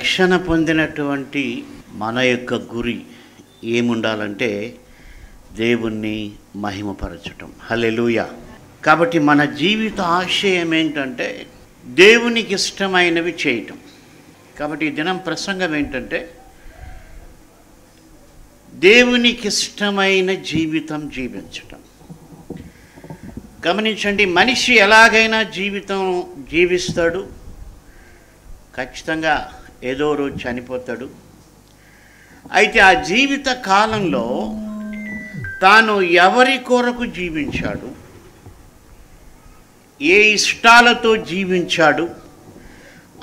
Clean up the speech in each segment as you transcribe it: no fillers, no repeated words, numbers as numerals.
రక్షణ పొందినటువంటి మన యొక్క గురి ఏముండాలంటే దేవుణ్ణి మహిమపరచటం. హల్లెలూయా. కాబట్టి మన జీవిత ఆశయం ఏంటంటే దేవునికి ఇష్టమైనవి చేయటం. కాబట్టి ఈ దినం ప్రసంగం ఏంటంటే దేవునికి ఇష్టమైన జీవితం జీవించటం. గమనించండి, మనిషి ఎలాగైనా జీవితం జీవిస్తాడు, ఖచ్చితంగా ఏదో రోజు చనిపోతాడు. అయితే ఆ జీవిత కాలంలో తాను ఎవరి కొరకు జీవించాడు, ఏ ఇష్టాలతో జీవించాడు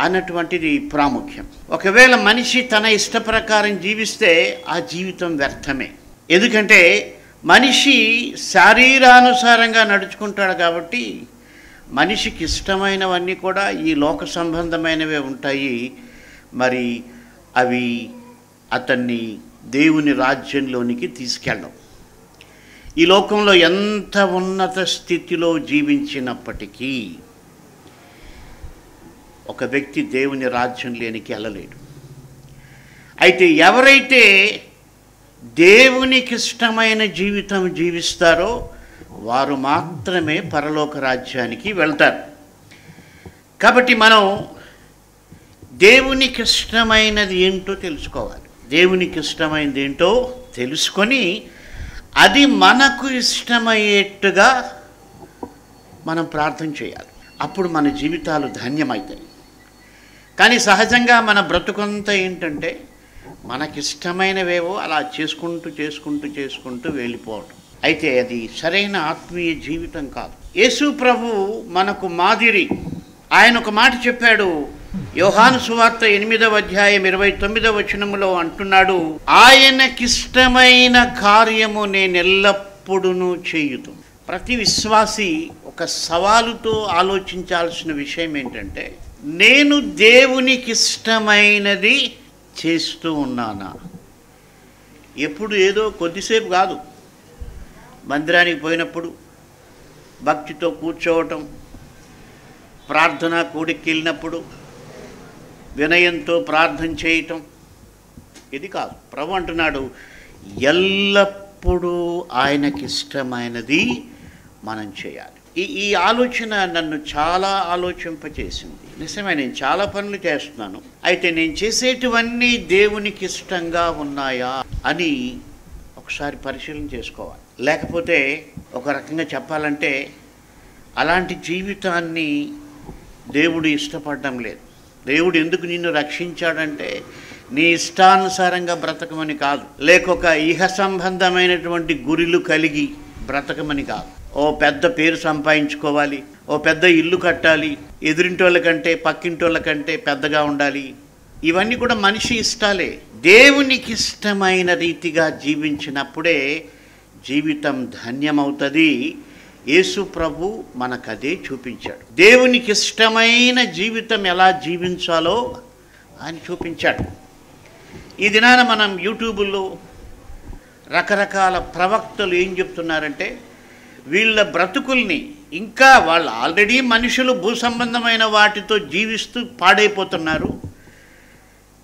అన్నటువంటిది ప్రాముఖ్యం. ఒకవేళ మనిషి తన ఇష్ట ప్రకారం జీవిస్తే ఆ జీవితం వ్యర్థమే. ఎందుకంటే మనిషి శారీరానుసారంగా నడుచుకుంటాడు కాబట్టి మనిషికి ఇష్టమైనవన్నీ కూడా ఈ లోక సంబంధమైనవే ఉంటాయి. మరి అవి అతన్ని దేవుని రాజ్యంలోనికి తీసుకెళ్ళవు. ఈ లోకంలో ఎంత ఉన్నత స్థితిలో జీవించినప్పటికీ ఒక వ్యక్తి దేవుని రాజ్యంలోనికి వెళ్ళలేడు. అయితే ఎవరైతే దేవునికి ఇష్టమైన జీవితం జీవిస్తారో వారు మాత్రమే పరలోక రాజ్యానికి వెళ్తారు. కాబట్టి మనం దేవునికి ఇష్టమైనది ఏంటో తెలుసుకోవాలి. దేవునికి ఇష్టమైనది ఏంటో తెలుసుకొని అది మనకు ఇష్టమయ్యేట్టుగా మనం ప్రార్థన చేయాలి. అప్పుడు మన జీవితాలు ధన్యమవుతాయి. కానీ సహజంగా మన బ్రతుకంతా ఏంటంటే మనకిష్టమైనవేవో అలా చేసుకుంటూ వెళ్ళిపోవడం. అయితే అది సరైన ఆత్మీయ జీవితం కాదు. యేసు ప్రభు మనకు మాదిరి. ఆయన ఒక మాట చెప్పాడు. యోహాను సువార్త 8వ అధ్యాయం 29వ వచనములో అంటున్నాడు, ఆయనకిష్టమైన కార్యము నేను ఎల్లప్పుడూ చేయుతూ. ప్రతి విశ్వాసి ఒక సవాలుతో ఆలోచించాల్సిన విషయం ఏంటంటే, నేను దేవునికి ఇష్టమైనది చేస్తూ ఉన్నానా? ఎప్పుడు ఏదో కొద్దిసేపు కాదు, మందిరానికి పోయినప్పుడు భక్తితో కూర్చోవటం, ప్రార్థన కూడికి వెళ్ళినప్పుడు వినయంతో ప్రార్థన చేయటం, ఇది కాదు. ప్రభు అంటున్నాడు, ఎల్లప్పుడూ ఆయనకి ఇష్టమైనది మనం చేయాలి. ఈ ఆలోచన నన్ను చాలా ఆలోచింపచేసింది. నిజమే, నేను చాలా పనులు చేస్తున్నాను. అయితే నేను చేసేటివన్నీ దేవునికి ఇష్టంగా ఉన్నాయా అని ఒకసారి పరిశీలన చేసుకోవాలి. లేకపోతే ఒక రకంగా చెప్పాలంటే అలాంటి జీవితాన్ని దేవుడు ఇష్టపడడం లేదు. దేవుడు ఎందుకు నిన్ను రక్షించాడంటే నీ ఇష్టానుసారంగా బ్రతకమని కాదు, లేకొక ఇహ సంబంధమైనటువంటి గురిలు కలిగి బ్రతకమని కాదు. ఓ పెద్ద పేరు సంపాదించుకోవాలి, ఓ పెద్ద ఇల్లు కట్టాలి, ఎదురింటోళ్ళ కంటే పక్కింటోళ్ళ కంటే పెద్దగా ఉండాలి, ఇవన్నీ కూడా మనిషి ఇష్టాలే. దేవునికి ఇష్టమైన రీతిగా జీవించినప్పుడే జీవితం ధన్యమవుతుంది. యేసు ప్రభు మనకదే చూపించాడు. దేవునికి ఇష్టమైన జీవితం ఎలా జీవించాలో ఆయన చూపించాడు. ఈ దినాన మనం యూట్యూబ్లో రకరకాల ప్రవక్తలు ఏం చెప్తున్నారంటే, వీళ్ళ బ్రతుకుల్ని ఇంకా వాళ్ళు ఆల్రెడీ మనుషులు భూ సంబంధమైన వాటితో జీవిస్తూ పాడైపోతున్నారు.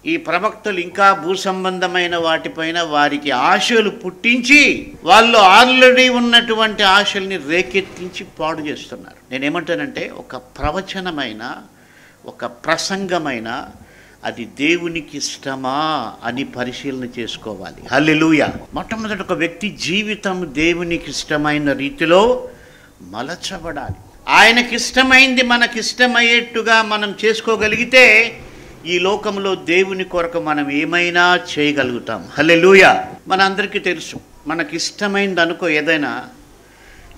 ఈ ప్రవక్తలు ఇంకా భూ సంబంధమైన వాటిపైన వారికి ఆశలు పుట్టించి వాళ్ళు ఆల్రెడీ ఉన్నటువంటి ఆశల్ని రేకెత్తించి పాడు చేస్తున్నారు. నేనేమంటానంటే ఒక ప్రవచనమైన ఒక ప్రసంగమైన అది దేవునికి ఇష్టమా అని పరిశీలన చేసుకోవాలి. హల్లెలూయా. మొట్టమొదటి ఒక వ్యక్తి జీవితం దేవునికి ఇష్టమైన రీతిలో మలచబడాలి. ఆయనకి ఇష్టమైంది మనకిష్టమయ్యేట్టుగా మనం చేసుకోగలిగితే ఈ లోకంలో దేవుని కొరకు మనం ఏమైనా చేయగలుగుతాం. హల్లెలూయా. మనందరికీ తెలుసు, మనకిష్టమైంది అనుకో ఏదైనా,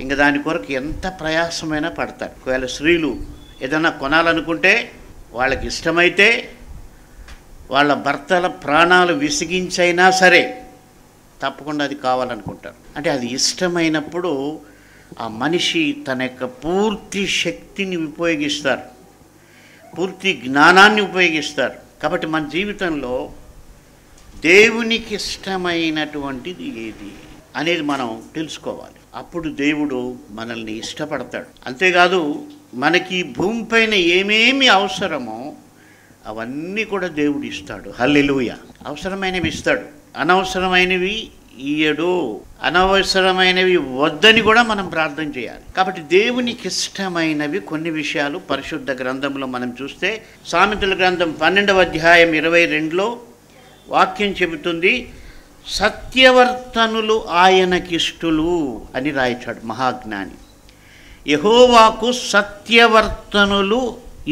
ఇంక దాని కొరకు ఎంత ప్రయాసమైనా పడతారు. ఒకవేళ స్త్రీలు ఏదైనా కొనాలనుకుంటే వాళ్ళకి ఇష్టమైతే వాళ్ళ భర్తల ప్రాణాలు విసిగించైనా సరే తప్పకుండా అది కావాలనుకుంటారు. అంటే అది ఇష్టమైనప్పుడు ఆ మనిషి తన యొక్క పూర్తి శక్తిని ఉపయోగిస్తారు, పూర్తి జ్ఞానాన్ని ఉపయోగిస్తారు. కాబట్టి మన జీవితంలో దేవునికి ఇష్టమైనటువంటిది ఏది అనేది మనం తెలుసుకోవాలి. అప్పుడు దేవుడు మనల్ని ఇష్టపడతాడు. అంతేకాదు మనకి భూమిపైన ఏమేమి అవసరమో అవన్నీ కూడా దేవుడు ఇస్తాడు. హల్లెలూయా. అవసరమైనవి ఇస్తాడు, అనవసరమైనవి ఇయ్యడు. అనవసరమైనవి వద్దని కూడా మనం ప్రార్థన చేయాలి. కాబట్టి దేవునికి ఇష్టమైనవి కొన్ని విషయాలు పరిశుద్ధ గ్రంథంలో మనం చూస్తే, సామెతల గ్రంథం 12వ అధ్యాయం 22లో వాక్యం చెబుతుంది, సత్యవర్తనులు ఆయనకిష్టులు అని రాయించాడు మహాజ్ఞాని. యెహోవాకు సత్యవర్తనులు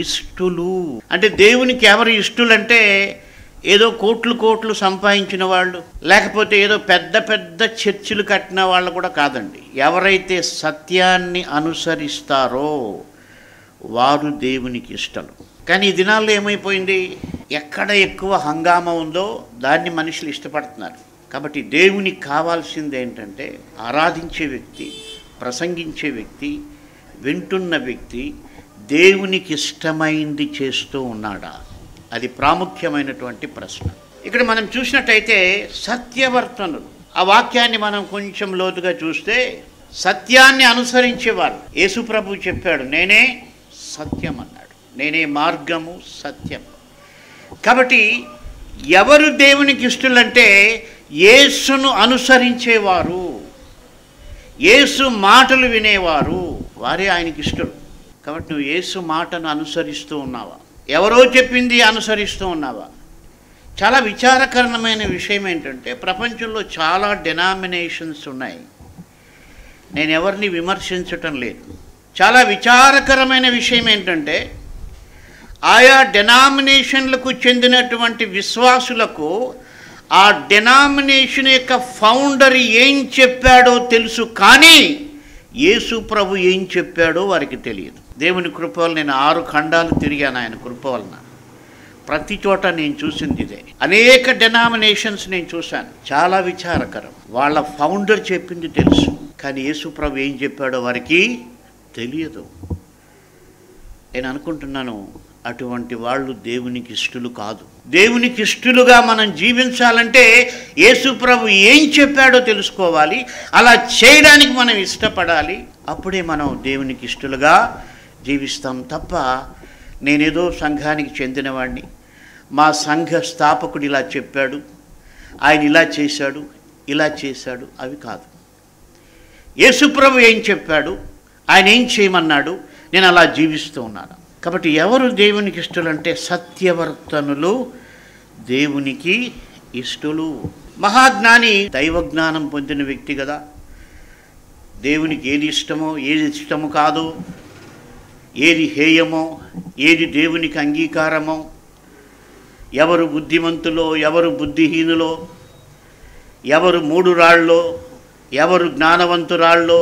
ఇష్టులు. అంటే దేవునికి ఎవరు ఇష్టులంటే ఏదో కోట్లు సంపాదించిన వాళ్ళు, లేకపోతే ఏదో పెద్ద పెద్ద చర్చిలు కట్టిన వాళ్ళు కూడా కాదండి. ఎవరైతే సత్యాన్ని అనుసరిస్తారో వారు దేవునికి ఇష్టలు. కానీ ఈ దినాల్లో ఏమైపోయింది, ఎక్కడ ఎక్కువ హంగామా ఉందో దాన్ని మనుషులు ఇష్టపడుతున్నారు. కాబట్టి దేవునికి కావాల్సింది ఏంటంటే ఆరాధించే వ్యక్తి, ప్రసంగించే వ్యక్తి, వింటున్న వ్యక్తి దేవునికి ఇష్టమైంది చేస్తూ ఉన్నాడా? అది ప్రాముఖ్యమైనటువంటి ప్రశ్న. ఇక్కడ మనం చూసినట్టయితే సత్యవర్తనులు, ఆ వాక్యాన్ని మనం కొంచెం లోతుగా చూస్తే సత్యాన్ని అనుసరించేవారు. యేసుప్రభు చెప్పాడు, నేనే సత్యం అన్నాడు, నేనే మార్గము సత్యం. కాబట్టి ఎవరు దేవునికి ఇష్టలంటే యేసును అనుసరించేవారు, యేసు మాటలు వినేవారు, వారే ఆయనకి ఇష్టలు. కాబట్టి నువ్వు యేసు మాటను అనుసరిస్తూ ఉన్నావా? ఎవరో చెప్పింది అనుసరిస్తూ ఉన్నావా? చాలా విచారకరమైన విషయం ఏంటంటే ప్రపంచంలో చాలా డెనామినేషన్స్ ఉన్నాయి. నేను ఎవరిని విమర్శించటం లేదు. చాలా విచారకరమైన విషయం ఏంటంటే ఆయా డెనామినేషన్లకు చెందినటువంటి విశ్వాసులకు ఆ డెనామినేషన్ యొక్క ఫౌండర్ ఏం చెప్పాడో తెలుసు, కానీ యేసు ప్రభు ఏం చెప్పాడో వారికి తెలియదు. దేవుని కృప వల్ల నేను 6 ఖండాలు తిరిగాను. ఆయన కృప వలన ప్రతి చోట నేను చూసింది ఇదే. అనేక డెనామినేషన్స్ నేను చూశాను. చాలా విచారకరం. వాళ్ళ ఫౌండర్ చెప్పింది తెలుసు, కానీ యేసు ప్రభు ఏం చెప్పాడో వారికి తెలియదు. నేను అనుకుంటున్నాను అటువంటి వాళ్ళు దేవునికి ఇష్టలు కాదు. దేవునికి ఇష్టలుగా మనం జీవించాలంటే యేసు ప్రభు ఏం చెప్పాడో తెలుసుకోవాలి, అలా చేయడానికి మనం ఇష్టపడాలి. అప్పుడే మనం దేవునికి ఇష్టలుగా జీవిస్తాం. తప్ప నేనేదో సంఘానికి చెందినవాడిని, మా సంఘ స్థాపకుడు ఇలా చెప్పాడు, ఆయన ఇలా చేశాడు, ఇలా చేశాడు, అవి కాదు. యేసు ప్రభు ఏం చెప్పాడు, ఆయన ఏం చేయమన్నాడు, నేను అలా జీవిస్తూ ఉన్నాను. కాబట్టి ఎవరు దేవునికి ఇష్టలంటే సత్యవర్తనులు దేవునికి ఇష్టలు. మహాజ్ఞాని దైవజ్ఞానం పొందిన వ్యక్తి కదా. దేవునికి ఏది ఇష్టమో ఏది ఇష్టము కాదో, ఏది హేయమో ఏది దేవునికి అంగీకారమో, ఎవరు బుద్ధిమంతులో ఎవరు బుద్ధిహీనులో, ఎవరు 3 రాళ్ళో ఎవరు జ్ఞానవంతురాళ్ళో,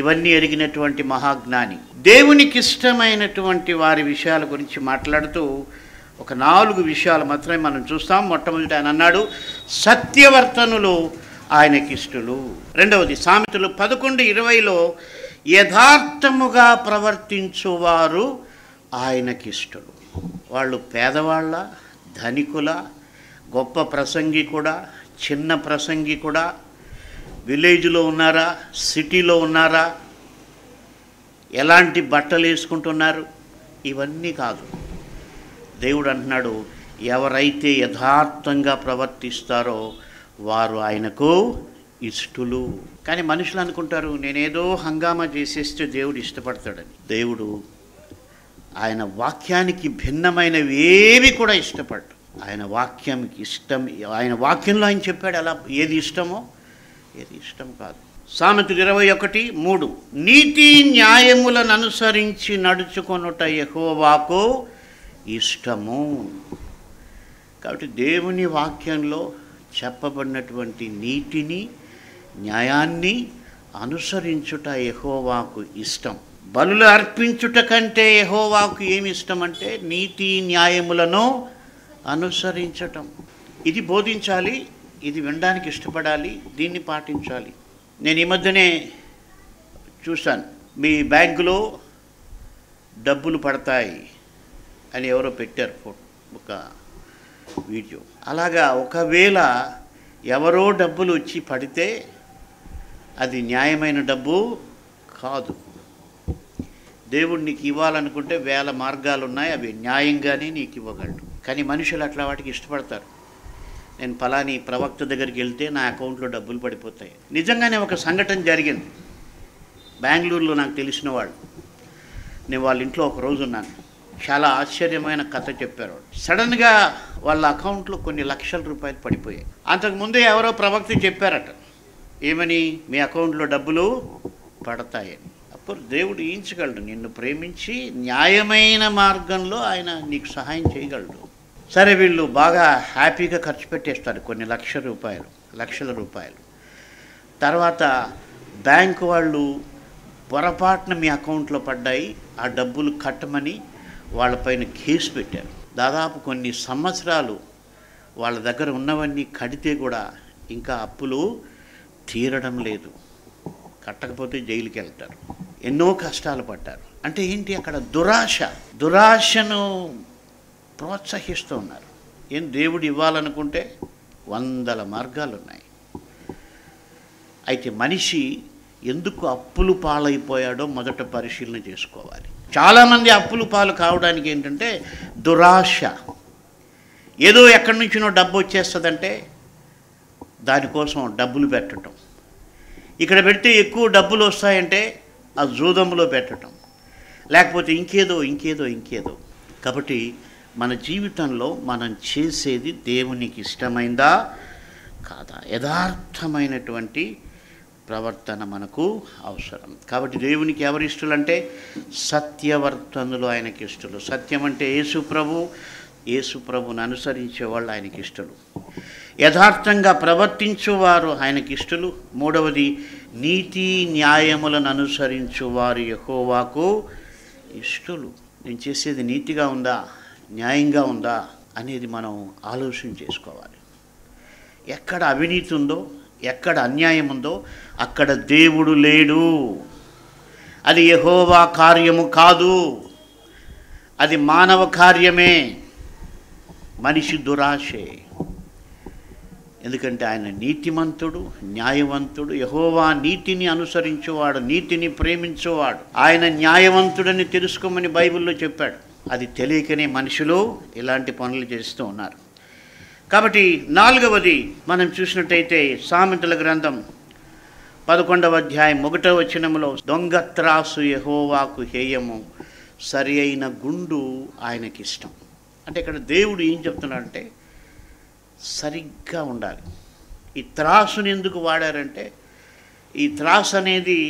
ఇవన్నీ ఎరిగినటువంటి మహాజ్ఞాని. దేవునికి ఇష్టమైనటువంటి వారి విషయాల గురించి మాట్లాడుతూ ఒక 4 విషయాలు మాత్రమే మనం చూస్తాం. మొట్టమొదటి ఆయన అన్నాడు, సత్యవర్తనులు ఆయనకిష్టులు. రెండవది సామెతలు 11:20లో యథార్థముగా ప్రవర్తించువారు ఆయనకిష్టులు. వాళ్ళు పేదవాళ్ళ, ధనికుల, గొప్ప ప్రసంగి కూడా, చిన్న ప్రసంగి కూడా, విలేజ్లో ఉన్నారా, సిటీలో ఉన్నారా, ఎలాంటి బట్టలు వేసుకుంటున్నారు, ఇవన్నీ కాదు. దేవుడు అంటున్నాడు, ఎవరైతే యథార్థంగా ప్రవర్తిస్తారో వారు ఆయనకు ఇష్టలు. కానీ మనుషులు అనుకుంటారు, నేనేదో హంగామా చేసేస్తే దేవుడు ఇష్టపడతాడని. దేవుడు ఆయన వాక్యానికి భిన్నమైనవి ఏవి కూడా ఇష్టపడ్డాడు. ఆయన వాక్యానికి ఇష్టం, ఆయన వాక్యంలో ఆయన చెప్పాడు అలా ఏది ఇష్టమో ఏది ఇష్టం కాదు. సామెతలు 21:3 నీతి న్యాయములను అనుసరించి నడుచుకొనుట యెహోవాకు ఇష్టము. కాబట్టి దేవుని వాక్యంలో చెప్పబడినటువంటి నీతిని న్యాయాన్ని అనుసరించుట యెహోవాకు ఇష్టం. బలులు అర్పించుట కంటే యెహోవాకు ఏమి ఇష్టం అంటే నీతి న్యాయములను అనుసరించటం. ఇది బోధించాలి, ఇది వినడానికి ఇష్టపడాలి, దీన్ని పాటించాలి. నేను ఈ మధ్యనే చూశాను, మీ బ్యాంకులో డబ్బులు పడతాయి అని ఎవరో పెట్టారు ఒక వీడియో. అలాగా ఒకవేళ ఎవరో డబ్బులు వచ్చి పడితే అది న్యాయమైన డబ్బు కాదు. దేవుడు నీకు ఇవ్వాలనుకుంటే వేల మార్గాలు ఉన్నాయి, అవి న్యాయంగానే నీకు ఇవ్వగలడు. కానీ మనుషులు అట్లా వాటికి ఇష్టపడతారు. నేను ఫలాని ప్రవక్త దగ్గరికి వెళ్తే నా అకౌంట్లో డబ్బులు పడిపోతాయి. నిజంగానే ఒక సంఘటన జరిగింది బెంగళూరులో, నాకు తెలిసిన వాళ్ళు. నేను వాళ్ళ ఇంట్లో ఒక రోజు ఉన్నాను. చాలా ఆశ్చర్యమైన కథ చెప్పారు. సడన్గా వాళ్ళ అకౌంట్లో కొన్ని లక్షల రూపాయలు పడిపోయాయి. అంతకుముందే ఎవరో ప్రవక్త చెప్పారట, ఏమని, మీ అకౌంట్లో డబ్బులు పడతాయని. అప్పుడు దేవుడు ఊహించగలడు, నిన్ను ప్రేమించి న్యాయమైన మార్గంలో ఆయన నీకు సహాయం చేయగలడు. సరే, వీళ్ళు బాగా హ్యాపీగా ఖర్చు పెట్టేస్తారు కొన్ని లక్షల రూపాయలు. తర్వాత బ్యాంకు వాళ్ళు పొరపాటున మీ అకౌంట్లో పడ్డాయి, ఆ డబ్బులు కట్టమని వాళ్ళపైన కేసు పెట్టారు. దాదాపు కొన్ని సంవత్సరాలు వాళ్ళ దగ్గర ఉన్నవన్నీ కడితే కూడా ఇంకా అప్పులు తీరడం లేదు. కట్టకపోతే జైలుకి వెళ్తారు. ఎన్నో కష్టాలు పడ్డారు. అంటే ఏంటి, అక్కడ దురాశను ప్రోత్సహిస్తూ ఉన్నారు. ఏం, దేవుడు ఇవ్వాలనుకుంటే 100 మార్గాలు ఉన్నాయి. అయితే మనిషి ఎందుకు అప్పులు పాలైపోయాడో మొదట పరిశీలన చేసుకోవాలి. చాలామంది అప్పులు పాలు కావడానికి ఏంటంటే దురాశ. ఏదో ఎక్కడి నుంచినో డబ్బు వచ్చేస్తుందంటే దానికోసం డబ్బులు పెట్టడం, ఇక్కడ పెడితే ఎక్కువ డబ్బులు వస్తాయంటే ఆ జూదంలో పెట్టడం, లేకపోతే ఇంకేదో. కాబట్టి మన జీవితంలో మనం చేసేది దేవునికి ఇష్టమైందా కాదా, యథార్థమైనటువంటి ప్రవర్తన మనకు అవసరం. కాబట్టి దేవునికి ఎవరు ఇష్టలు అంటే సత్యవర్తనులు ఆయనకి ఇష్టలు. సత్యం అంటే యేసు ప్రభుని అనుసరించే వాళ్ళు ఆయనకి ఇష్టలు. యథార్థంగా ప్రవర్తించువారు ఆయనకి ఇష్టలు. మూడవది, నీతి న్యాయములను అనుసరించువారు యెహోవాకు ఇష్టలు. నేను చేసేది నీతిగా ఉందా, న్యాయంగా ఉందా అనేది మనం ఆలోచన చేసుకోవాలి. ఎక్కడ అవినీతి ఉందో, ఎక్కడ అన్యాయం ఉందో అక్కడ దేవుడు లేడు. అది యెహోవా కార్యము కాదు, అది మానవ కార్యమే, మనిషి దురాశే. ఎందుకంటే ఆయన నీతిమంతుడు, న్యాయవంతుడు. యెహోవా నీతిని అనుసరించేవాడు, నీతిని ప్రేమించేవాడు. ఆయన న్యాయవంతుడని తెలుసుకోమని బైబిల్లో చెప్పాడు. అది తెలియకనే మనుషులు ఇలాంటి పనులు చేస్తూ ఉన్నారు. కాబట్టి నాలుగవది మనం చూసినట్టయితే సామెతల గ్రంథం 11వ అధ్యాయం 1వ వచనంలో, దొంగ త్రాసు యెహోవాకు హేయము, సరి అయిన గుండు ఆయనకి ఇష్టం. అంటే ఇక్కడ దేవుడు ఏం చెప్తున్నాడంటే సరిగ్గా ఉండాలి. ఈ త్రాసుని ఎందుకు వాడారంటే, ఈ త్రాసు అనేది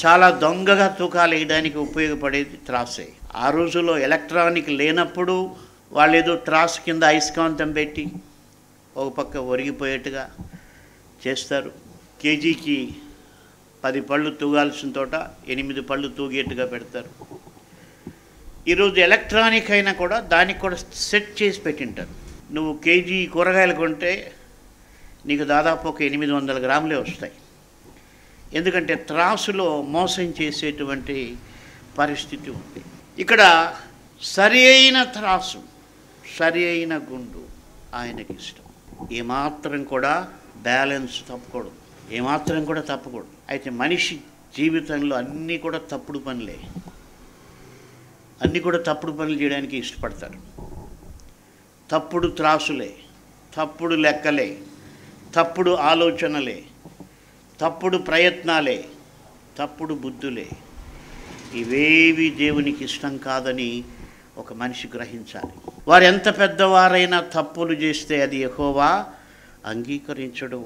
చాలా దొంగగా తూకాలు వేయడానికి ఉపయోగపడేది త్రాసే. ఆ రోజుల్లో ఎలక్ట్రానిక్ లేనప్పుడు వాళ్ళు ఏదో త్రాసు కింద అయస్కాంతం పెట్టి ఒక పక్క ఒరిగిపోయేట్టుగా చేస్తారు. కేజీకి 10 పళ్ళు తూగాల్సిన తోట 8 పళ్ళు తూగేట్టుగా పెడతారు. ఈరోజు ఎలక్ట్రానిక్ అయినా కూడా దానికి కూడా సెట్ చేసి పెట్టింటారు. నువ్వు కేజీ కూరగాయలు కొంటే నీకు దాదాపు ఒక 800 గ్రాములే వస్తాయి. ఎందుకంటే త్రాసులో మోసం చేసేటువంటి పరిస్థితి ఉంది. ఇక్కడ సరి అయిన త్రాసు, సరి అయిన గుండు ఆయనకి ఇష్టం. ఏమాత్రం కూడా బ్యాలెన్స్ తప్పకూడదు, ఏమాత్రం కూడా తప్పకూడదు. అయితే మనిషి జీవితంలో అన్నీ కూడా తప్పుడు పనులే, అన్నీ కూడా తప్పుడు పనులు చేయడానికి ఇష్టపడతారు. తప్పుడు త్రాసులే, తప్పుడు లెక్కలే, తప్పుడు ఆలోచనలే, తప్పుడు ప్రయత్నాలే, తప్పుడు బుద్ధులే. ఇవేవి దేవునికి ఇష్టం కాదని ఒక మనిషి గ్రహించాలి. వారు ఎంత పెద్దవారైనా తప్పులు చేస్తే అది యెహోవా అంగీకరించడు.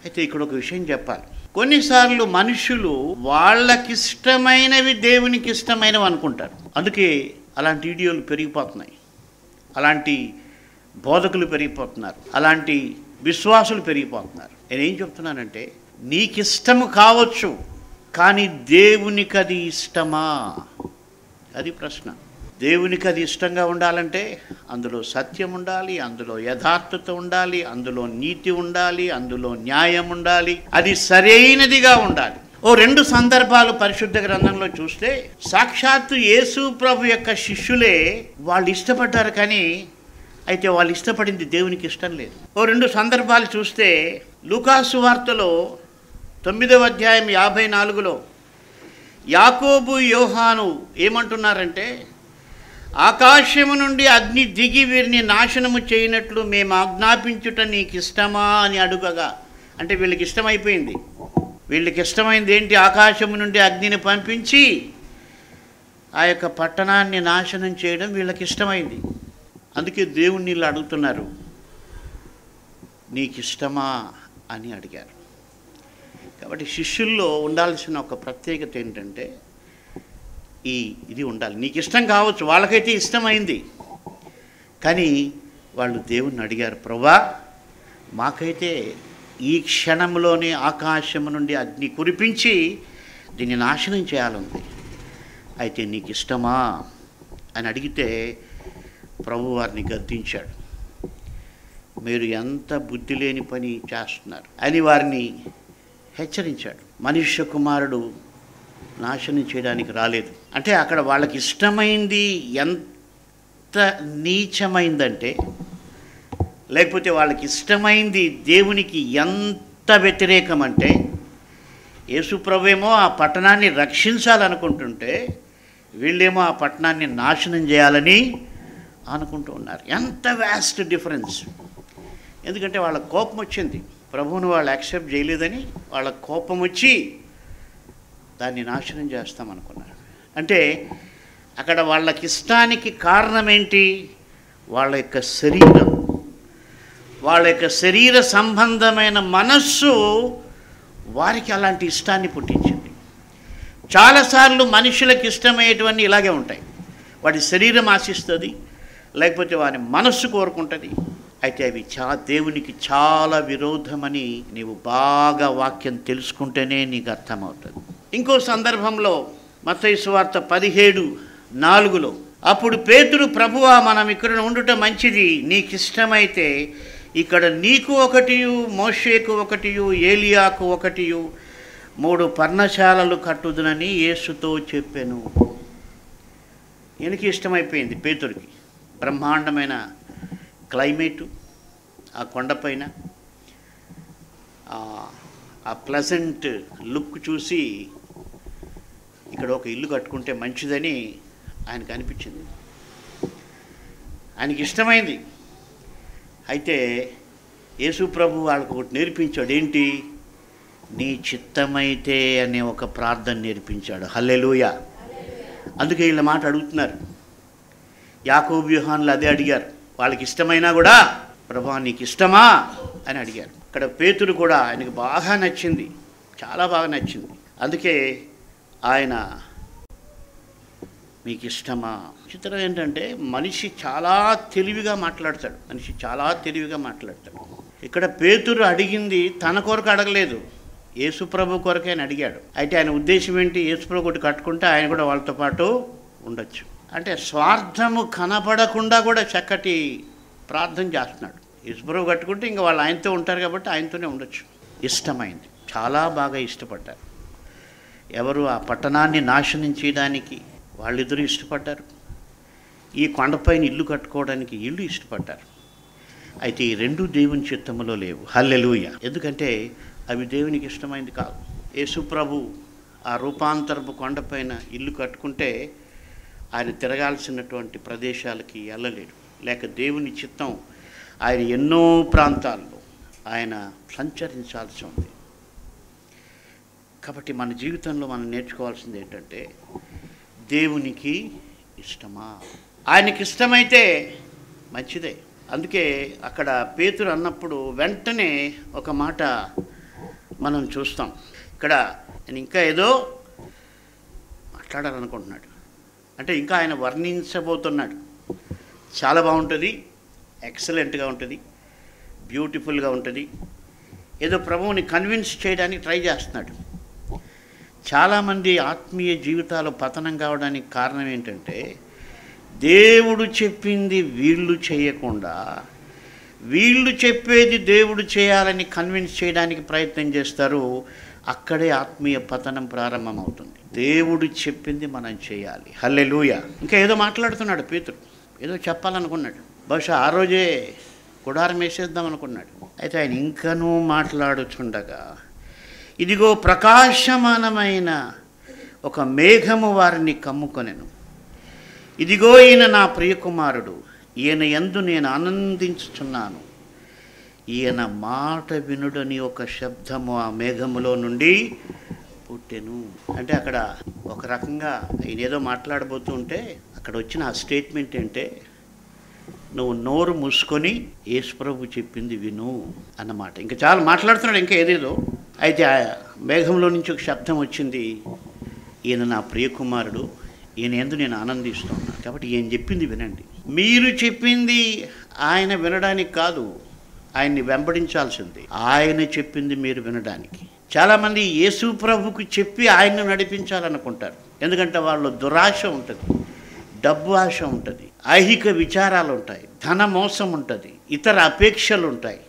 అయితే ఇక్కడ ఒక విషయం చెప్పాలి. కొన్నిసార్లు మనుషులు వాళ్ళకిష్టమైనవి దేవునికి ఇష్టమైనవి అనుకుంటారు. అందుకే అలాంటి వీడియోలు పెరిగిపోతున్నాయి, అలాంటి బోధకులు పెరిగిపోతున్నారు, అలాంటి విశ్వాసులు పెరిగిపోతున్నారు. నేనేం చెప్తున్నానంటే, నీకిష్టము కావచ్చు, కానీ దేవునికి అది ఇష్టమా? అది ప్రశ్న. దేవునికి అది ఇష్టంగా ఉండాలంటే అందులో సత్యం ఉండాలి, అందులో యథార్థత ఉండాలి, అందులో నీతి ఉండాలి, అందులో న్యాయం ఉండాలి, అది సరైనదిగా ఉండాలి. 2 సందర్భాలు పరిశుద్ధ గ్రంథంలో చూస్తే సాక్షాత్తు యేసు ప్రభు యొక్క శిష్యులే వాళ్ళు ఇష్టపడ్డారు, కానీ అయితే వాళ్ళు ఇష్టపడింది దేవునికి ఇష్టం లేదు. 2 సందర్భాలు చూస్తే లూకా సువార్తలో 9వ అధ్యాయం 54లో యాకోబు యోహాను ఏమంటున్నారంటే, ఆకాశము నుండి అగ్ని దిగి వీరిని నాశనము చేయనట్లు మేము ఆజ్ఞాపించుట నీకు ఇష్టమా అని అడుగగా, అంటే వీళ్ళకి ఇష్టమైపోయింది. వీళ్ళకి ఇష్టమైంది ఏంటి? ఆకాశము నుండి అగ్నిని పంపించి ఆ యొక్క పట్టణాన్ని నాశనం చేయడం వీళ్ళకి ఇష్టమైంది. అందుకే దేవుణ్ణి వీళ్ళు అడుగుతున్నారు, నీకు ఇష్టమా అని అడిగారు. కాబట్టి శిష్యుల్లో ఉండాల్సిన ఒక ప్రత్యేకత ఏంటంటే ఇది ఉండాలి. నీకు ఇష్టం కావచ్చు, వాళ్ళకైతే ఇష్టమైంది, కానీ వాళ్ళు దేవుణ్ణి అడిగారు, ప్రభువా మాకైతే ఈ క్షణంలోనే ఆకాశం నుండి అగ్ని కురిపించి దీన్ని నాశనం చేయాలంది, అయితే నీకు ఇష్టమా అని అడిగితే ప్రభు వారిని గద్దించాడు. మీరు ఎంత బుద్ధి లేని పని చేస్తున్నారు అని వారిని హెచ్చరించాడు. మనుష్య కుమారుడు నాశనం చేయడానికి రాలేదు. అంటే అక్కడ వాళ్ళకి ఇష్టమైంది ఎంత నీచమైందంటే, లేకపోతే వాళ్ళకి ఇష్టమైంది దేవునికి ఎంత వ్యతిరేకం అంటే, యేసుప్రభువేమో ఆ పట్టణాన్ని రక్షించాలనుకుంటుంటే వీళ్ళేమో ఆ పట్టణాన్ని నాశనం చేయాలని అనుకుంటూ ఉన్నారు. ఎంత వ్యాస్ట్ డిఫరెన్స్! ఎందుకంటే వాళ్ళ కోపం వచ్చింది, ప్రభువును వాళ్ళు యాక్సెప్ట్ చేయలేదని వాళ్ళ కోపం వచ్చి దాన్ని నాశనం చేస్తామనుకున్నారు. అంటే అక్కడ వాళ్ళకి ఇష్టానికి కారణం ఏంటి? వాళ్ళ యొక్క శరీరం, వాళ్ళ యొక్క శరీర సంబంధమైన మనస్సు వారికి అలాంటి ఇష్టాన్ని పుట్టించింది. చాలాసార్లు మనుషులకు ఇష్టమయ్యేటివన్నీ ఇలాగే ఉంటాయి. వాడి శరీరం ఆశిస్తుంది, లేకపోతే వాని మనస్సు కోరుకుంటుంది. అయితే అవి దేవునికి చాలా విరోధమని నీవు బాగా వాక్యం తెలుసుకుంటేనే నీకు అర్థమవుతుంది. ఇంకో సందర్భంలో మత్తయి సువార్త 17:4 అప్పుడు పేతురు, ప్రభువా మనం ఇక్కడ ఉండుట మంచిది, నీకు ఇష్టమైతే ఇక్కడ నీకు ఒకటియు, మోషేకు ఒకటియు, ఏలియాకు ఒకటియు 3 పర్ణశాలలు కట్టుదునని యేసుతో చెప్పాను. ఈయనకి ఇష్టమైపోయింది పేతురికి. బ్రహ్మాండమైన క్లైమేటు, ఆ కొండపైన ఆ ప్లెజెంట్ లుక్ చూసి ఇక్కడ ఒక ఇల్లు కట్టుకుంటే మంచిదని ఆయనకు అనిపించింది. ఆయనకి ఇష్టమైంది. అయితే యేసు ప్రభు వాళ్ళకు ఒకటి నేర్పించాడు. ఏంటి? నీ చిత్తమైతే అనే ఒక ప్రార్థన నేర్పించాడు. హల్లెలూయా! అందుకే వీళ్ళ మాట అడుగుతున్నారు. యాకోబు యోహానులు అదే అడిగారు. వాళ్ళకి ఇష్టమైనా కూడా, ప్రభువా నీకు ఇష్టమా అని అడిగారు. ఇక్కడ పేతురు కూడా ఆయనకు బాగా నచ్చింది, చాలా బాగా నచ్చింది. అందుకే ఆయన మీకు ఇష్టమా. చిత్రం ఏంటంటే మనిషి చాలా తెలివిగా మాట్లాడతాడు. ఇక్కడ పేతురు అడిగింది తన కొరకు అడగలేదు, యేసుప్రభు కొరకే అని అడిగాడు. అయితే ఆయన ఉద్దేశం ఏంటి? యేసుప్రభు ఒకటి కట్టుకుంటే ఆయన కూడా వాళ్ళతో పాటు ఉండొచ్చు. అంటే స్వార్థము కనపడకుండా కూడా చక్కటి ప్రార్థన చేస్తున్నాడు. యేసుప్రభు కట్టుకుంటే ఇంకా వాళ్ళు ఆయనతో ఉంటారు కాబట్టి ఆయనతోనే ఉండొచ్చు. ఇష్టమైంది, చాలా బాగా ఇష్టపడ్డారు. ఎవరు? ఆ పట్టణాన్ని నాశనం చేయడానికి వాళ్ళిద్దరూ ఇష్టపడ్డారు. ఈ కొండపైన ఇల్లు కట్టుకోవడానికి ఇల్లు ఇష్టపడ్డారు. అయితే ఈ రెండు దేవుని చిత్తములో లేవు. హల్లెలూయా! ఎందుకంటే అవి దేవునికి ఇష్టమైంది కాదు. యేసుప్రభు ఆ రూపాంతరపు కొండపైన ఇల్లు కట్టుకుంటే ఆయన తిరగాల్సినటువంటి ప్రదేశాలకి వెళ్ళలేడు. లేక దేవుని చిత్తం ఆయన ఎన్నో ప్రాంతాల్లో ఆయన సంచరించాల్సి ఉంది. కాబట్టి మన జీవితంలో మనం నేర్చుకోవాల్సింది ఏంటంటే, దేవునికి ఇష్టమా? ఆయనకి ఇష్టమైతే మంచిదే. అందుకే అక్కడ పేతురు అన్నప్పుడు వెంటనే ఒక మాట మనం చూస్తాం. ఇక్కడ నేను ఇంకా ఏదో మాట్లాడాలనుకుంటున్నాడు, అంటే ఇంకా ఆయన వర్ణించబోతున్నాడు. చాలా బాగుంటుంది, ఎక్సలెంట్గా ఉంటుంది, బ్యూటిఫుల్గా ఉంటుంది. ఏదో ప్రభువుని కన్విన్స్ చేయడానికి ట్రై చేస్తున్నాడు. చాలామంది ఆత్మీయ జీవితాలు పతనం కావడానికి కారణం ఏంటంటే, దేవుడు చెప్పింది వీళ్ళు చేయకుండా వీళ్ళు చెప్పేది దేవుడు చేయాలని కన్విన్స్ చేయడానికి ప్రయత్నం చేస్తారు. అక్కడే ఆత్మీయ పతనం ప్రారంభమవుతుంది. దేవుడు చెప్పింది మనం చేయాలి. హల్లెలూయా! ఇంకా ఏదో మాట్లాడుతున్నాడు పేతురు, ఏదో చెప్పాలనుకున్నాడు. బహుశా ఆ రోజే గుడారం వేసేద్దాం అనుకున్నాడు. అయితే ఆయన ఇంకనూ మాట్లాడుచుండగా, ఇదిగో ప్రకాశమానమైన ఒక మేఘము వారిని కమ్ముకొనెను. ఇదిగో ఈయన నా ప్రియకుమారుడు, ఈయన యందు నేను ఆనందించుచున్నాను, ఈయన మాట వినుడని ఒక శబ్దము ఆ మేఘములో నుండి పుట్టెను. అంటే అక్కడ ఒక రకంగా ఈయన ఏదో మాట్లాడబోతూ ఉంటే అక్కడ వచ్చిన ఆ స్టేట్మెంట్ ఏంటే, నువ్వు నోరు మూసుకొని యేసుప్రభు చెప్పింది విను అన్నమాట. ఇంకా చాలా మాట్లాడుతున్నాడు, ఇంకా ఏదేదో. అయితే ఆ మేఘంలో నుంచి ఒక శబ్దం వచ్చింది, ఈయన నా ప్రియకుమారుడు, ఈయన యందు నేను ఆనందిస్తున్నాను, కాబట్టి ఈయన చెప్పింది వినండి. మీరు చెప్పింది ఆయన వినడానికి కాదు, ఆయన్ని వెంబడించాల్సింది. ఆయన చెప్పింది మీరు వినడానికి. చాలామంది యేసు ప్రభుకు చెప్పి ఆయన్ని నడిపించాలనుకుంటారు. ఎందుకంటే వాళ్ళు దురాశ ఉంటుంది, డబ్బు ఆశ ఉంటుంది, ఐహిక విచారాలు ఉంటాయి, ధన మోసం ఉంటుంది, ఇతర అపేక్షలు ఉంటాయి.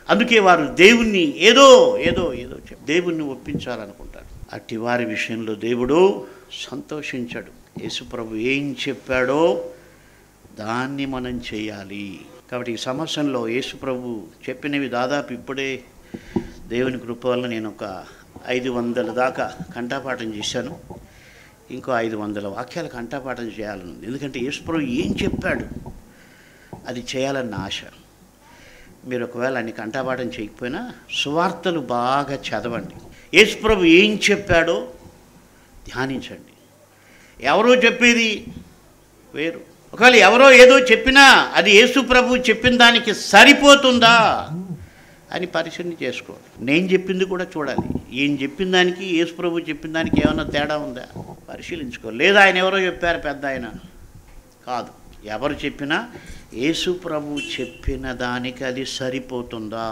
అందుకే వారు దేవుణ్ణి ఏదో ఏదో ఏదో దేవుణ్ణి ఒప్పించాలనుకుంటారు. అట్టి వారి విషయంలో దేవుడు సంతోషించాడు. యేసుప్రభు ఏం చెప్పాడో దాన్ని మనం చేయాలి. కాబట్టి ఈ సంవత్సరంలో యేసుప్రభు చెప్పినవి దాదాపు ఇప్పుడే దేవుని కృప వల్ల నేను ఒక 500 దాకా కంఠపాఠం చేశాను. ఇంకో 500 వాక్యాలు కంఠపాఠం చేయాలని ఉంది. ఎందుకంటే యేసుప్రభు ఏం చెప్పాడు అది చేయాలన్న ఆశ. మీరు ఒకవేళ అన్ని కంఠపాఠం చేయకపోయినా సువార్తలు బాగా చదవండి. యేసుప్రభు ఏం చెప్పాడో ధ్యానించండి. ఎవరో చెప్పేది వేరు. ఒకవేళ ఎవరో ఏదో చెప్పినా అది యేసుప్రభు చెప్పిన దానికి సరిపోతుందా అని పరిశీలన చేసుకోవాలి. నేను చెప్పింది కూడా చూడాలి, ఈయన చెప్పిన దానికి యేసుప్రభు చెప్పిన దానికి ఏమైనా తేడా ఉందా పరిశీలించుకోవాలి. లేదా ఆయన ఎవరో చెప్పారు, పెద్ద ఆయన కాదు. ఎవరు చెప్పినా యేసుప్రభు చెప్పిన దానికి అది సరిపోతుందా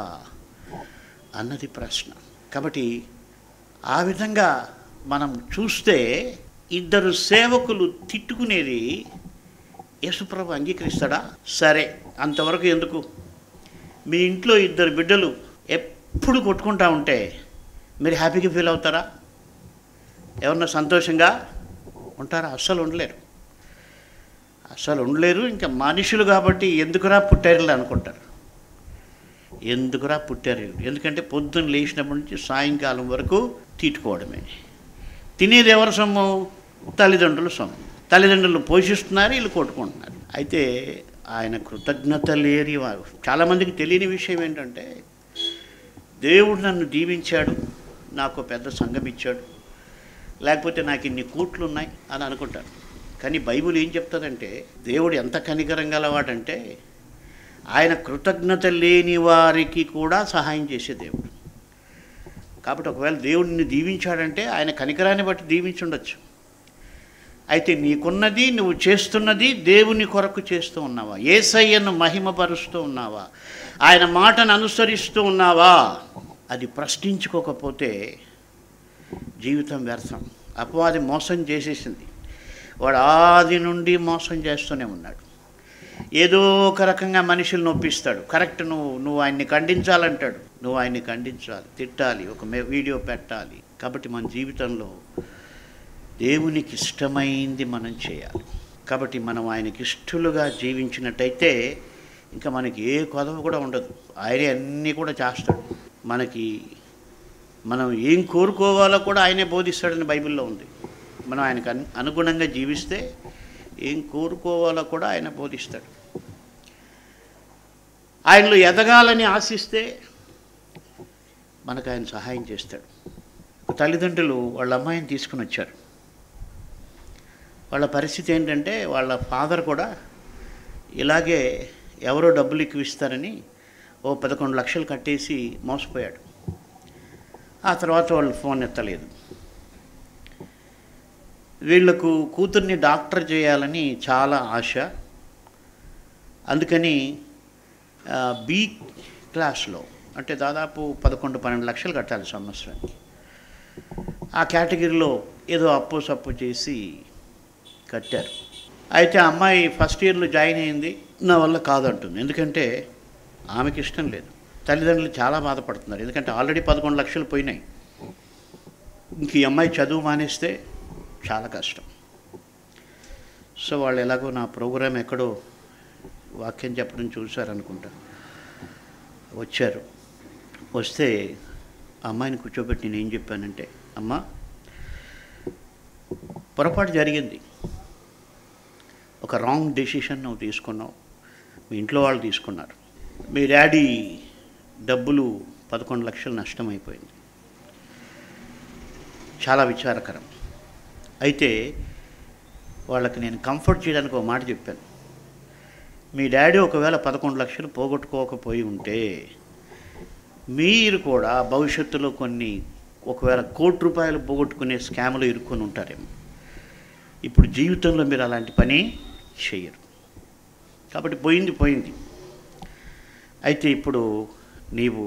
అన్నది ప్రశ్న. కాబట్టి ఆ విధంగా మనం చూస్తే ఇద్దరు సేవకులు తిట్టుకునేది యేసుప్రభు అంగీకరిస్తాడా? సరే, అంతవరకు ఎందుకు? మీ ఇంట్లో ఇద్దరు బిడ్డలు ఎప్పుడు కొట్టుకుంటా ఉంటే మీరు హ్యాపీగా ఫీల్ అవుతారా? ఎవరన్నా సంతోషంగా ఉంటారా? అస్సలు ఉండలేరు, అస్సలు ఉండలేరు. ఇంకా మనుషులు కాబట్టి ఎందుకురా పుట్టారు అనుకుంటారు. ఎందుకురా పుట్టారు? ఎందుకంటే పొద్దున్న లేచినప్పటి నుంచి సాయంకాలం వరకు తీట్టుకోవడమే. తినేది ఎవరి సొమ్ము? తల్లిదండ్రుల సొమ్ము. తల్లిదండ్రులు పోషిస్తున్నారు, వీళ్ళు కొట్టుకుంటున్నారు. అయితే ఆయన కృతజ్ఞత లేని వారు. చాలామందికి తెలియని విషయం ఏంటంటే, దేవుడు నన్ను దీవించాడు, నాకు పెద్ద సంఘం ఇచ్చాడు, లేకపోతే నాకు ఇన్ని కోట్లు ఉన్నాయి అని అనుకుంటారు. కానీ బైబిల్ ఏం చెప్తుందంటే, దేవుడు ఎంత కనికరం గలవాడంటే ఆయన కృతజ్ఞత లేని వారికి కూడా సహాయం చేసే దేవుడు. కాబట్టి ఒకవేళ దేవుడిని దీవించాడంటే ఆయన కనికరాన్ని బట్టి దీవించుండొచ్చు. అయితే నీకున్నది, నువ్వు చేస్తున్నది దేవుని కొరకు చేస్తూ ఉన్నావా? యేసయ్యను మహిమపరుస్తూ ఉన్నావా? ఆయన మాటను అనుసరిస్తూ ఉన్నావా? అది ప్రశ్నించుకోకపోతే జీవితం వ్యర్థం. అపవాది మోసం చేసేసింది. వాడు ఆది నుండి మోసం చేస్తూనే ఉన్నాడు. ఏదో ఒక రకంగా మనుషులు నొప్పిస్తాడు. కరెక్ట్, నువ్వు ఆయన్ని ఖండించాలంటాడు. నువ్వు ఆయన్ని ఖండించాలి, తిట్టాలి, ఒక వీడియో పెట్టాలి. కాబట్టి మన జీవితంలో దేవునికి ఇష్టమైంది మనం చేయాలి. కాబట్టి మనం ఆయనకి ఇష్టలుగా జీవించినట్టయితే ఇంకా మనకి ఏ కొదవ కూడా ఉండదు. ఆయనే అన్నీ కూడా చేస్తాడు. మనం ఏం కోరుకోవాలో కూడా ఆయనే బోధిస్తాడని బైబిల్లో ఉంది. మనం ఆయనకు అనుగుణంగా జీవిస్తే ఏం కోరుకోవాలో కూడా ఆయన బోధిస్తాడు. ఆయనలో ఎదగాలని ఆశిస్తే మనకు ఆయన సహాయం చేస్తాడు. తల్లిదండ్రులు వాళ్ళ అమ్మాయిని తీసుకుని వచ్చారు. వాళ్ళ పరిస్థితి ఏంటంటే, వాళ్ళ ఫాదర్ కూడా ఇలాగే ఎవరో డబ్బులు ఎక్కువ ఇస్తారని 11 లక్షలు కట్టేసి మోసపోయాడు. ఆ తర్వాత వాళ్ళు ఫోన్ ఎత్తలేదు. వీళ్లకు కూతుర్ని డాక్టర్ చేయాలని చాలా ఆశ. అందుకని బి క్లాస్లో, అంటే దాదాపు 11-12 లక్షలు కట్టాలి సంవత్సరానికి. ఆ కేటగిరీలో ఏదో అప్పు సప్పు చేసి కట్టారు. అయితే ఆ అమ్మాయి ఫస్ట్ ఇయర్లో జాయిన్ అయింది. నా వల్ల కాదంటుంది. ఎందుకంటే ఆమెకి ఇష్టం లేదు. తల్లిదండ్రులు చాలా బాధపడుతున్నారు. ఎందుకంటే ఆల్రెడీ 11 లక్షలు పోయినాయి. ఇంక ఈ అమ్మాయి చదువు మానేస్తే చాలా కష్టం. సో వాళ్ళు ఎలాగో నా ప్రోగ్రాం ఎక్కడో వాక్యం చెప్పడం చూశారనుకుంటా, వచ్చారు. వస్తే ఆ అమ్మాయిని కూర్చోబెట్టి నేను ఏం చెప్పానంటే, అమ్మ, పొరపాటు జరిగింది, ఒక రాంగ్ డెసిషన్ నువ్వు తీసుకున్నావు, మీ ఇంట్లో వాళ్ళు తీసుకున్నారు, మీ డాడీ డబ్బులు 11 లక్షలు నష్టమైపోయింది. చాలా విచారకరం. అయితే వాళ్ళకి నేను కంఫర్ట్ చేయడానికి ఒక మాట చెప్పాను. మీ డాడీ ఒకవేళ 11 లక్షలు పోగొట్టుకోకపోయి ఉంటే మీరు కూడా భవిష్యత్తులో ఒకవేళ ₹1,00,00,000 పోగొట్టుకునే స్కామ్లో ఇరుక్కొని ఉంటారేమో. ఇప్పుడు జీవితంలో మీరు అలాంటి పని చేయరు. కాబట్టి పోయింది. అయితే ఇప్పుడు నీవు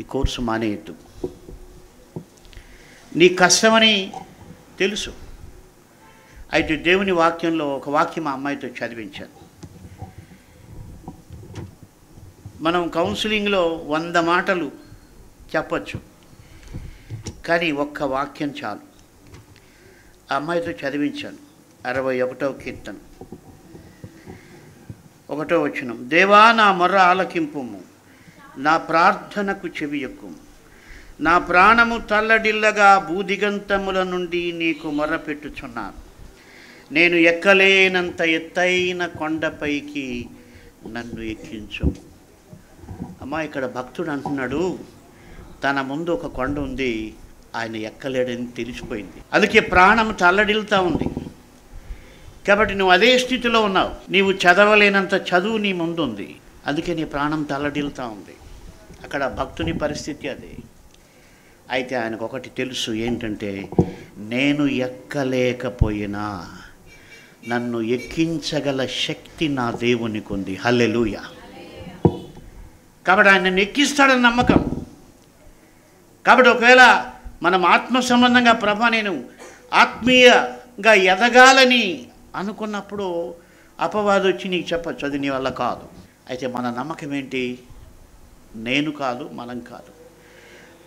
ఈ కోర్సు మానేయద్దు. నీ కష్టమని తెలుసు. అయితే దేవుని వాక్యంలో ఒక వాక్యం మా అమ్మాయితో చదివించాను. మనం కౌన్సిలింగ్లో 100 మాటలు చెప్పచ్చు, కానీ ఒక్క వాక్యం చాలు. ఆ అమ్మాయితో చదివించాను. 61వ కీర్తన 1వ వచనం. దేవా, నా మొర్ర ఆలకింపుము, నా ప్రార్థనకు చెవియొక్కుము. నా ప్రాణము తల్లడిల్లగా భూదిగంతముల నుండి నీకు మొర్రపెట్టుచున్నాను. నేను ఎక్కలేనంత ఎత్తైన కొండపైకి నన్ను ఎక్కించు. అమ్మా, ఇక్కడ భక్తుడు అంటున్నాడు, తన ముందు ఒక కొండ ఉంది, ఆయన ఎక్కలేడని తెలిసిపోయింది. అందుకే ప్రాణం తల్లడిల్లుతూ ఉంది. కాబట్టి నువ్వు అదే స్థితిలో ఉన్నావు. నీవు చదవలేనంత చదువు నీ ముందు ఉంది, అందుకే నీ ప్రాణం తల్లడిల్లుతూ ఉంది. అక్కడ భక్తుని పరిస్థితి అదే. అయితే ఆయనకు ఒకటి తెలుసు, ఏంటంటే నేను ఎక్కలేకపోయినా నన్ను ఎక్కించగల శక్తి నా దేవునికి ఉంది. హల్లెలూయా. కాబట్టి ఆయన నన్ను ఎక్కిస్తాడని నమ్మకం. కాబట్టి ఒకవేళ మనం ఆత్మ సంబంధంగా ప్రభా నేను ఆత్మీయంగా ఎదగాలని అనుకున్నప్పుడు అపవాదం వచ్చి నీకు చెప్పచ్చు, అది నీ వల్ల కాదు. అయితే మన నమ్మకం ఏంటి? నేను కాదు, మనం కాదు,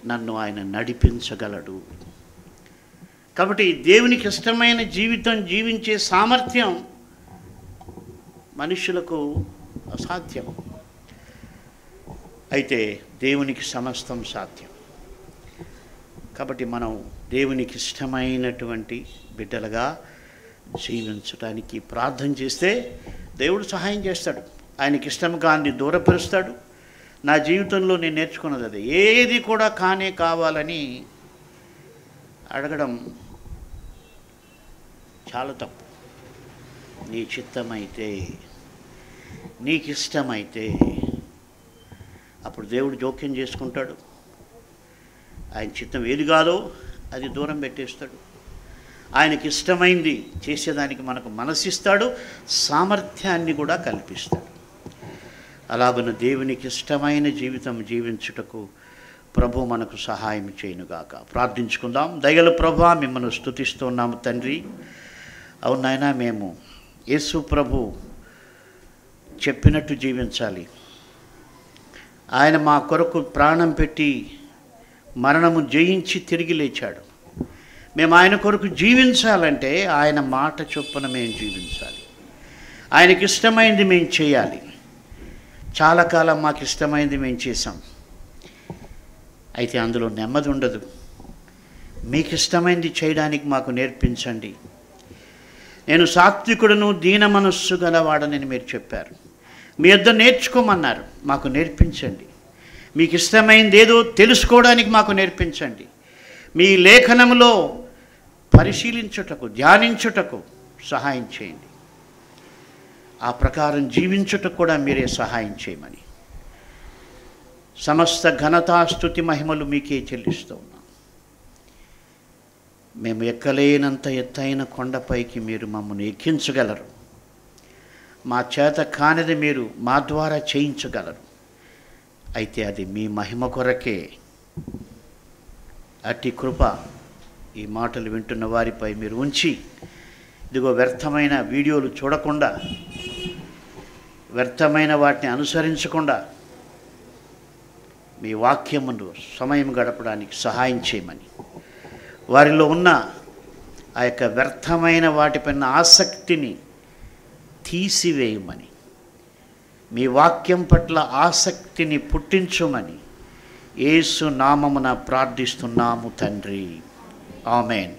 నన్ను ఆయన నడిపించగలడు. కాబట్టి దేవునికి ఇష్టమైన జీవితం జీవించే సామర్థ్యం మనుషులకు అసాధ్యం. అయితే దేవునికి సమస్తం సాధ్యం. కాబట్టి మనం దేవునికి ఇష్టమైనటువంటి బిడ్డలుగా జీవించడానికి ప్రార్థన చేస్తే దేవుడు సహాయం చేస్తాడు. ఆయనకి ఇష్టం కాని దూరపరుస్తాడు. నా జీవితంలో నేను నేర్చుకున్నది అదే. ఏది కూడా కానే కావాలని అడగడం చాలా తప్పు. నీ చిత్తమైతే, నీకు ఇష్టమైతే అప్పుడు దేవుడు జోక్యం చేసుకుంటాడు. ఆయన చిత్తం ఏది కాదో అది దూరం పెట్టేస్తాడు. ఆయనకి ఇష్టమైంది చేసేదానికి మనకు మనసిస్తాడు, సామర్థ్యాన్ని కూడా కల్పిస్తాడు. అలాగున్న దేవునికి ఇష్టమైన జీవితం జీవించుటకు ప్రభు మనకు సహాయం చేయనుగాక. ప్రార్థించుకుందాం. దయగల ప్రభువా, మిమ్మల్ని స్తుతిస్తున్నాము తండ్రి. అవును నాయనా, మేము యేసు ప్రభు చెప్పినట్టు జీవించాలి. ఆయన మా కొరకు ప్రాణం పెట్టి మరణము జయించి తిరిగి లేచాడు. మేము ఆయన కొరకు జీవించాలంటే ఆయన మాట చొప్పున మేము జీవించాలి. ఆయనకి ఇష్టమైంది మేము చేయాలి. చాలా కాలం మాకు ఇష్టమైంది మేము చేసాం, అయితే అందులో నెమ్మది ఉండదు. మీకు ఇష్టమైంది చేయడానికి మాకు నేర్పించండి. నేను సాత్వికుడును దీన మనస్సు గలవాడనని మీరు చెప్పారు. మీ యొద్ద నేర్చుకోమన్నారు, మాకు నేర్పించండి. మీకు ఇష్టమైంది ఏదో తెలుసుకోవడానికి మాకు నేర్పించండి. మీ లేఖనములో పరిశీలించుటకు, ధ్యానించుటకు సహాయం చేయండి. ఆ ప్రకారం జీవించుటకు కూడా మీరే సహాయం చేయమని సమస్త ఘనతాస్తుతి మహిమలు మీకే చెల్లిస్తూ ఉన్నాం. మేము ఎక్కలేనంత ఎత్తైన కొండపైకి మీరు మమ్మల్ని ఎక్కించగలరు. మా చేత కానిది మీరు మా ద్వారా చేయించగలరు. అయితే అది మీ మహిమ కొరకే. అట్టి కృప ఈ మాటలు వింటున్న వారిపై మీరు ఉంచి, ఇదిగో వ్యర్థమైన వీడియోలు చూడకుండా, వ్యర్థమైన వాటిని అనుసరించకుండా మీ వాక్యమును సమయం గడపడానికి సహాయం చేయమని, వారిలో ఉన్న ఆ యొక్క వ్యర్థమైన వాటిపైన ఆసక్తిని తీసివేయమని, మీ వాక్యం పట్ల ఆసక్తిని పుట్టించుమని యేసు నామమున ప్రార్థిస్తున్నాము తండ్రి. ఆమేన్.